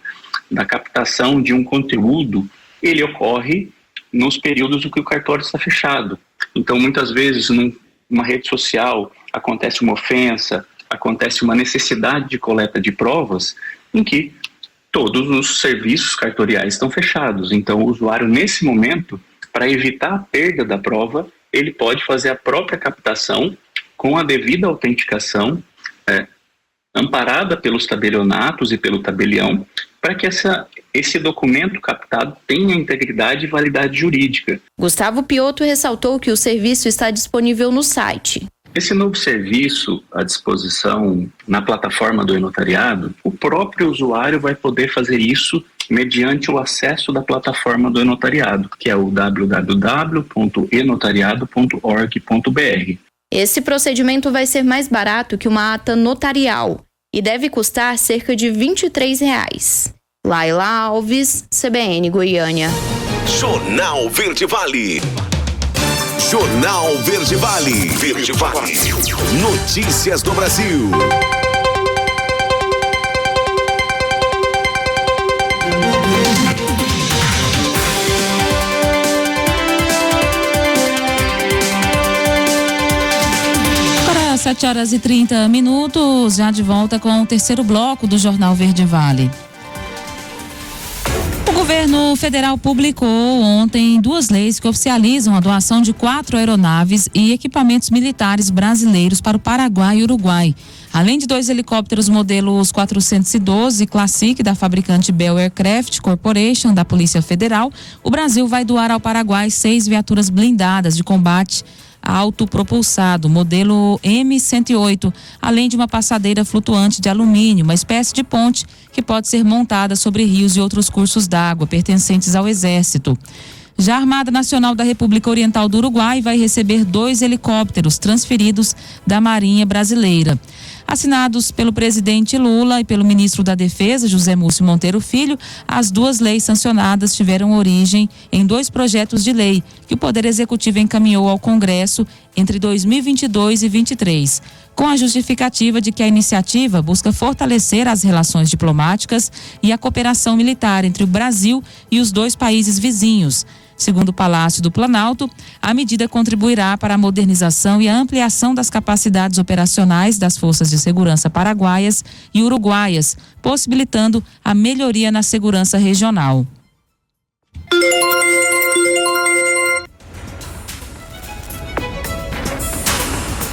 da captação de um conteúdo, ele ocorre nos períodos em que o cartório está fechado. Então, muitas vezes, numa rede social, acontece uma ofensa, acontece uma necessidade de coleta de provas em que todos os serviços cartoriais estão fechados. Então, o usuário, nesse momento, para evitar a perda da prova, ele pode fazer a própria captação com a devida autenticação, amparada pelos tabelionatos e pelo tabelião, para que esse documento captado tenha integridade e validade jurídica. Gustavo Piotto ressaltou que o serviço está disponível no site. Esse novo serviço à disposição na plataforma do e-notariado, o próprio usuário vai poder fazer isso mediante o acesso da plataforma do e-notariado, que é o www.enotariado.org.br. Esse procedimento vai ser mais barato que uma ata notarial e deve custar cerca de R$ 23. Laila Alves, CBN Goiânia. Jornal Verde Vale. Jornal Verde Vale. Verde Vale. Notícias do Brasil. Agora, 7h30, já de volta com o terceiro bloco do Jornal Verde Vale. O governo federal publicou ontem 2 leis que oficializam a doação de 4 aeronaves e equipamentos militares brasileiros para o Paraguai e Uruguai. Além de 2 helicópteros modelos 412 Classic da fabricante Bell Aircraft Corporation da Polícia Federal, o Brasil vai doar ao Paraguai 6 viaturas blindadas de combate autopropulsado, modelo M108, além de uma passadeira flutuante de alumínio, uma espécie de ponte que pode ser montada sobre rios e outros cursos d'água pertencentes ao Exército. Já a Armada Nacional da República Oriental do Uruguai vai receber 2 helicópteros transferidos da Marinha Brasileira. Assinados pelo presidente Lula e pelo ministro da Defesa, José Múcio Monteiro Filho, as 2 leis sancionadas tiveram origem em 2 projetos de lei que o Poder Executivo encaminhou ao Congresso entre 2022 e 2023, com a justificativa de que a iniciativa busca fortalecer as relações diplomáticas e a cooperação militar entre o Brasil e os 2 países vizinhos. Segundo o Palácio do Planalto, a medida contribuirá para a modernização e a ampliação das capacidades operacionais das forças de segurança paraguaias e uruguaias, possibilitando a melhoria na segurança regional.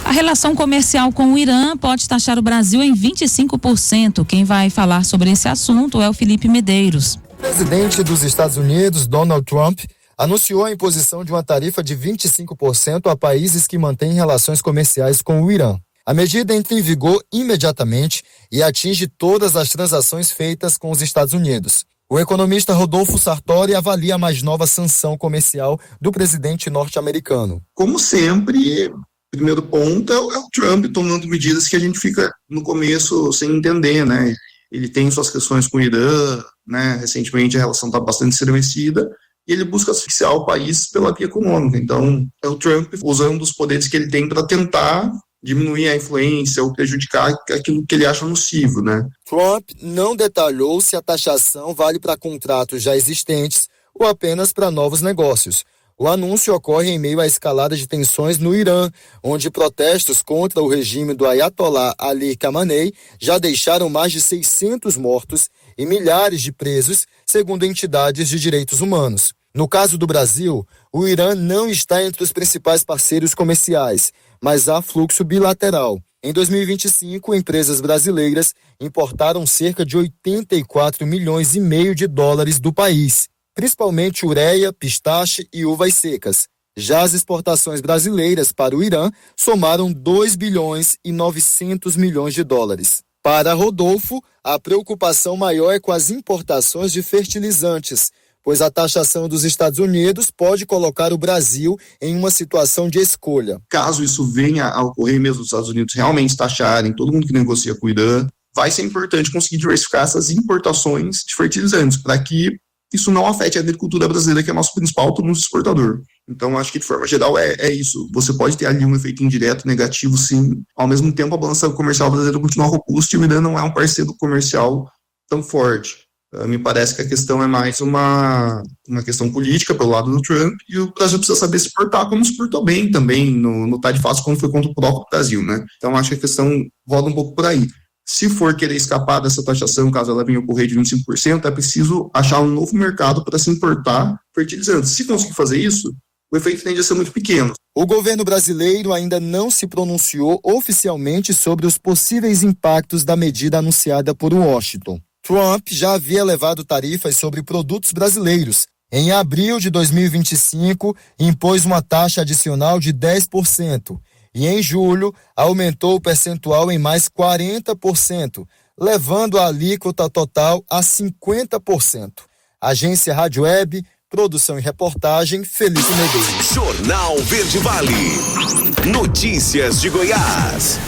A relação comercial com o Irã pode taxar o Brasil em 25%. Quem vai falar sobre esse assunto é o Felipe Medeiros. O presidente dos Estados Unidos, Donald Trump, anunciou a imposição de uma tarifa de 25% a países que mantêm relações comerciais com o Irã. A medida entra em vigor imediatamente e atinge todas as transações feitas com os Estados Unidos. O economista Rodolfo Sartori avalia a mais nova sanção comercial do presidente norte-americano. Como sempre, primeiro ponto é o Trump tomando medidas que a gente fica no começo sem entender, né? Ele tem suas questões com o Irã, né? Recentemente a relação está bastante estremecida. E ele busca asfixiar o país pela via econômica. Então, é o Trump usando os poderes que ele tem para tentar diminuir a influência ou prejudicar aquilo que ele acha nocivo, né? Trump não detalhou se a taxação vale para contratos já existentes ou apenas para novos negócios. O anúncio ocorre em meio à escalada de tensões no Irã, onde protestos contra o regime do Ayatollah Ali Khamenei já deixaram mais de 600 mortos e milhares de presos, segundo entidades de direitos humanos. No caso do Brasil, o Irã não está entre os principais parceiros comerciais, mas há fluxo bilateral. Em 2025, empresas brasileiras importaram cerca de 84 milhões e meio de dólares do país, principalmente ureia, pistache e uvas secas. Já as exportações brasileiras para o Irã somaram 2 bilhões e 900 milhões de dólares. Para Rodolfo, a preocupação maior é com as importações de fertilizantes, pois a taxação dos Estados Unidos pode colocar o Brasil em uma situação de escolha. Caso isso venha a ocorrer mesmo os Estados Unidos realmente taxarem todo mundo que negocia com o Irã, vai ser importante conseguir diversificar essas importações de fertilizantes para que isso não afete a agricultura brasileira, que é nosso principal exportador. Então, acho que de forma geral é isso. Você pode ter ali um efeito indireto negativo, sim. Ao mesmo tempo, a balança comercial brasileira continua robusta e o Irã não é um parceiro comercial tão forte. Me parece que a questão é mais uma questão política pelo lado do Trump, e o Brasil precisa saber se portar como se portou bem também no tá de fácil quando foi contra o próprio Brasil, né? Então acho que a questão roda um pouco por aí. Se for querer escapar dessa taxação, caso ela venha ocorrer de 25%, é preciso achar um novo mercado para se importar fertilizantes. Se conseguir fazer isso, o efeito tende a ser muito pequeno. O governo brasileiro ainda não se pronunciou oficialmente sobre os possíveis impactos da medida anunciada por Washington. Trump já havia elevado tarifas sobre produtos brasileiros. Em abril de 2025, impôs uma taxa adicional de 10%. E em julho, aumentou o percentual em mais 40%, levando a alíquota total a 50%. Agência Rádio Web, produção e reportagem, Felipe Medeiros. Jornal Verde Vale. Notícias de Goiás.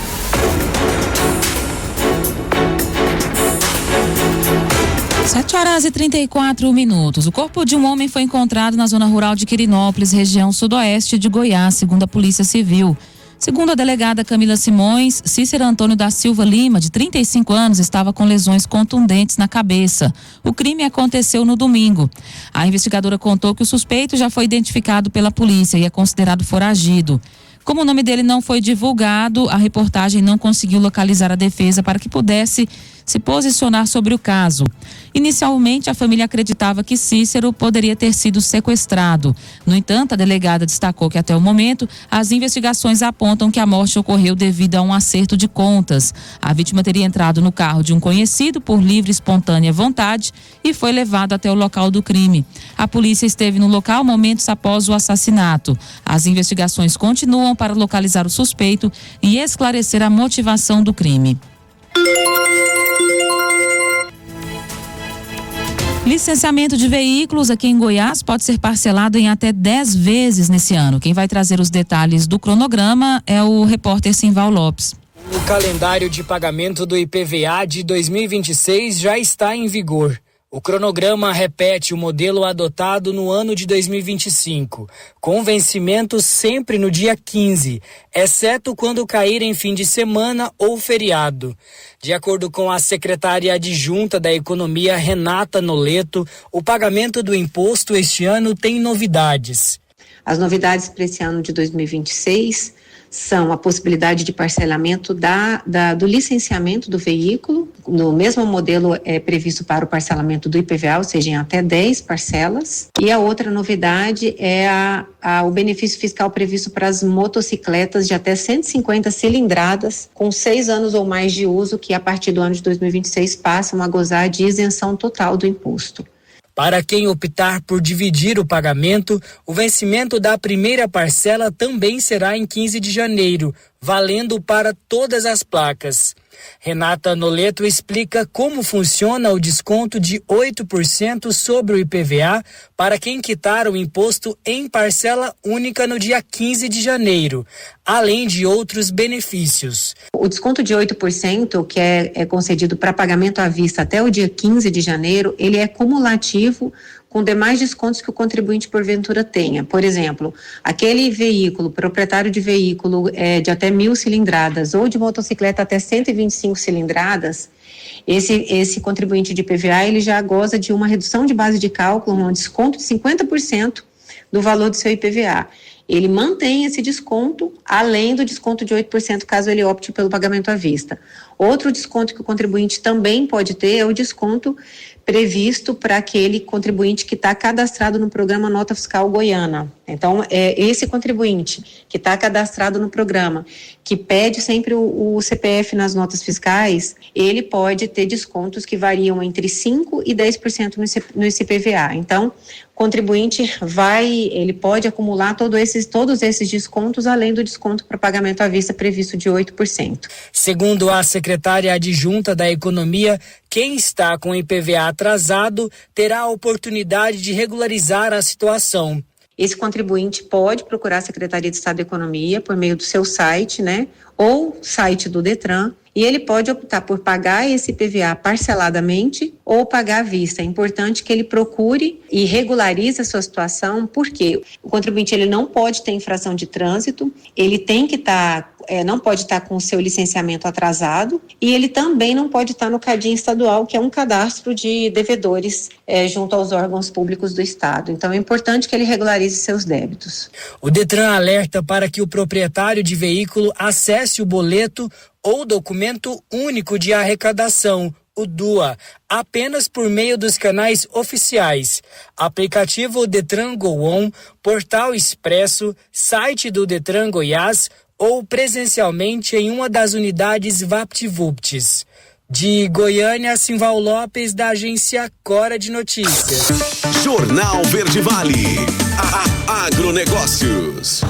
7h34. O corpo de um homem foi encontrado na zona rural de Quirinópolis, região sudoeste de Goiás, segundo a Polícia Civil. Segundo a delegada Camila Simões, Cícero Antônio da Silva Lima, de 35 anos, estava com lesões contundentes na cabeça. O crime aconteceu no domingo. A investigadora contou que o suspeito já foi identificado pela polícia e é considerado foragido. Como o nome dele não foi divulgado, a reportagem não conseguiu localizar a defesa para que pudesse se posicionar sobre o caso. Inicialmente, a família acreditava que Cícero poderia ter sido sequestrado. No entanto, a delegada destacou que até o momento, as investigações apontam que a morte ocorreu devido a um acerto de contas. A vítima teria entrado no carro de um conhecido por livre e espontânea vontade e foi levado até o local do crime. A polícia esteve no local momentos após o assassinato. As investigações continuam para localizar o suspeito e esclarecer a motivação do crime. Licenciamento de veículos aqui em Goiás pode ser parcelado em até 10 vezes nesse ano. Quem vai trazer os detalhes do cronograma é o repórter Simval Lopes. O calendário de pagamento do IPVA de 2026 já está em vigor. O cronograma repete o modelo adotado no ano de 2025, com vencimento sempre no dia 15, exceto quando cair em fim de semana ou feriado. De acordo com a secretária adjunta da Economia, Renata Noleto, o pagamento do imposto este ano tem novidades. As novidades para esse ano de 2026 são a possibilidade de parcelamento do licenciamento do veículo. No mesmo modelo é previsto para o parcelamento do IPVA, ou seja, em até 10 parcelas. E a outra novidade é o benefício fiscal previsto para as motocicletas de até 150 cilindradas, com 6 anos ou mais de uso, que a partir do ano de 2026 passam a gozar de isenção total do imposto. Para quem optar por dividir o pagamento, o vencimento da primeira parcela também será em 15 de janeiro, valendo para todas as placas. Renata Noleto explica como funciona o desconto de 8% sobre o IPVA para quem quitar o imposto em parcela única no dia 15 de janeiro, além de outros benefícios. O desconto de 8%, que é concedido para pagamento à vista até o dia 15 de janeiro, ele é cumulativo com demais descontos que o contribuinte porventura tenha. Por exemplo, aquele veículo, proprietário de veículo de até 1.000 cilindradas ou de motocicleta até 125 cilindradas, esse contribuinte de IPVA, ele já goza de uma redução de base de cálculo, um desconto de 50% do valor do seu IPVA. Ele mantém esse desconto, além do desconto de 8%, caso ele opte pelo pagamento à vista. Outro desconto que o contribuinte também pode ter é o desconto previsto para aquele contribuinte que está cadastrado no programa Nota Fiscal Goiana. Então, esse contribuinte que está cadastrado no programa, que pede sempre o CPF nas notas fiscais, ele pode ter descontos que variam entre 5% e 10% no IPVA. Então, o contribuinte ele pode acumular todos esses descontos, além do desconto para pagamento à vista previsto de 8%. Segundo a secretária adjunta da Economia, quem está com IPVA atrasado terá a oportunidade de regularizar a situação. Esse contribuinte pode procurar a Secretaria de Estado da Economia por meio do seu site, ou site do Detran, e ele pode optar por pagar esse IPVA parceladamente ou pagar à vista. É importante que ele procure e regularize a sua situação, porque o contribuinte ele não pode ter infração de trânsito, ele tem que não pode estar com o seu licenciamento atrasado e ele também não pode estar no CADIM estadual, que é um cadastro de devedores junto aos órgãos públicos do Estado. Então é importante que ele regularize seus débitos. O Detran alerta para que o proprietário de veículo acesse o boleto ou documento único de arrecadação, o DUA, apenas por meio dos canais oficiais, aplicativo Detran Go On, portal Expresso, site do Detran Goiás ou presencialmente em uma das unidades VaptVupts. De Goiânia, Simval Lopes, da agência Cora de Notícias. Jornal Verde Vale. Agronegócios.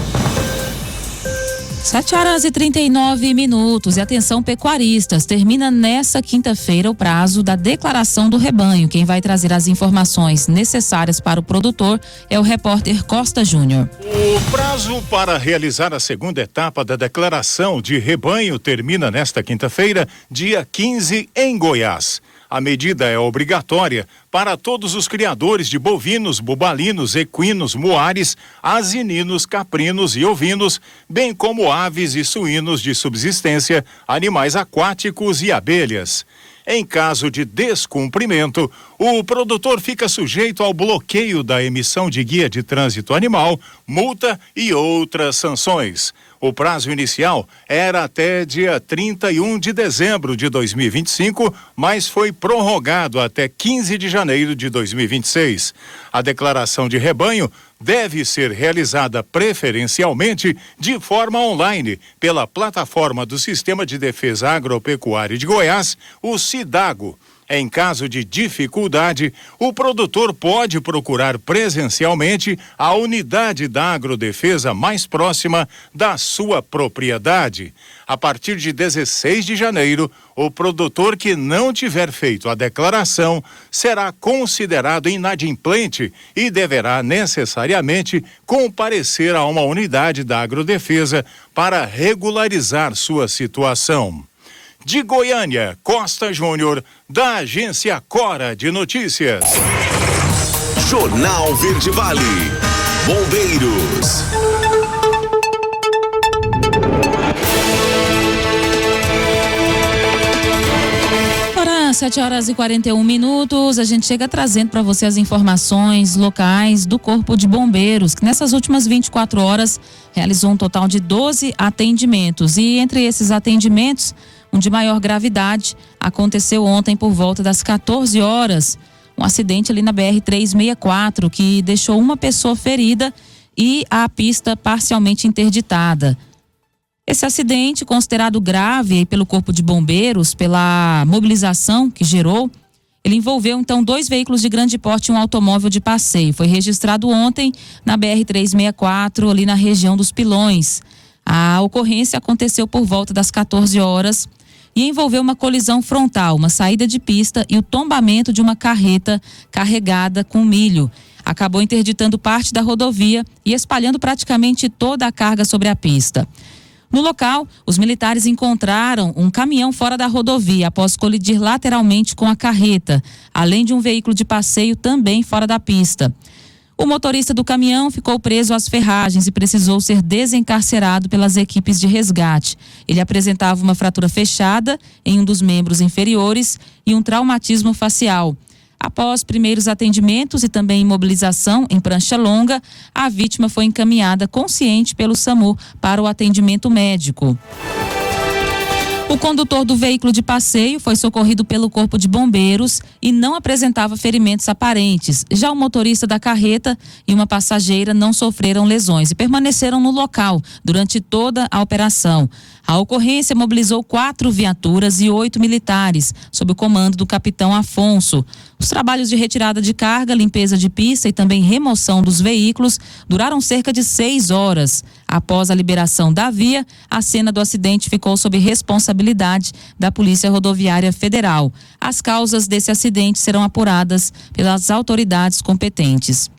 7h39. E atenção, pecuaristas, termina nesta quinta-feira o prazo da declaração do rebanho. Quem vai trazer as informações necessárias para o produtor é o repórter Costa Júnior. O prazo para realizar a segunda etapa da declaração de rebanho termina nesta quinta-feira, dia 15, em Goiás. A medida é obrigatória para todos os criadores de bovinos, bubalinos, equinos, muares, asininos, caprinos e ovinos, bem como aves e suínos de subsistência, animais aquáticos e abelhas. Em caso de descumprimento, o produtor fica sujeito ao bloqueio da emissão de guia de trânsito animal, multa e outras sanções. O prazo inicial era até dia 31 de dezembro de 2025, mas foi prorrogado até 15 de janeiro de 2026. A declaração de rebanho deve ser realizada preferencialmente de forma online pela plataforma do Sistema de Defesa Agropecuária de Goiás, o SIDAGO. Em caso de dificuldade, o produtor pode procurar presencialmente a unidade da agrodefesa mais próxima da sua propriedade. A partir de 16 de janeiro, o produtor que não tiver feito a declaração será considerado inadimplente e deverá necessariamente comparecer a uma unidade da agrodefesa para regularizar sua situação. De Goiânia, Costa Júnior, da agência Cora de Notícias. Jornal Verde Vale. Bombeiros. Agora, 7h41, a gente chega trazendo para você as informações locais do Corpo de Bombeiros, que nessas últimas 24 horas realizou um total de 12 atendimentos. E entre esses atendimentos, um de maior gravidade aconteceu ontem por volta das 14 horas. Um acidente ali na BR-364 que deixou uma pessoa ferida e a pista parcialmente interditada. Esse acidente, considerado grave pelo Corpo de Bombeiros, pela mobilização que gerou, ele envolveu então 2 veículos de grande porte e um automóvel de passeio. Foi registrado ontem na BR-364, ali na região dos Pilões. A ocorrência aconteceu por volta das 14 horas e envolveu uma colisão frontal, uma saída de pista e o tombamento de uma carreta carregada com milho. Acabou interditando parte da rodovia e espalhando praticamente toda a carga sobre a pista. No local, os militares encontraram um caminhão fora da rodovia após colidir lateralmente com a carreta, além de um veículo de passeio também fora da pista. O motorista do caminhão ficou preso às ferragens e precisou ser desencarcerado pelas equipes de resgate. Ele apresentava uma fratura fechada em um dos membros inferiores e um traumatismo facial. Após primeiros atendimentos e também imobilização em prancha longa, a vítima foi encaminhada consciente pelo SAMU para o atendimento médico. O condutor do veículo de passeio foi socorrido pelo Corpo de Bombeiros e não apresentava ferimentos aparentes. Já o motorista da carreta e uma passageira não sofreram lesões e permaneceram no local durante toda a operação. A ocorrência mobilizou 4 viaturas e 8 militares, sob o comando do capitão Afonso. Os trabalhos de retirada de carga, limpeza de pista e também remoção dos veículos duraram cerca de 6 horas. Após a liberação da via, a cena do acidente ficou sob responsabilidade da Polícia Rodoviária Federal. As causas desse acidente serão apuradas pelas autoridades competentes.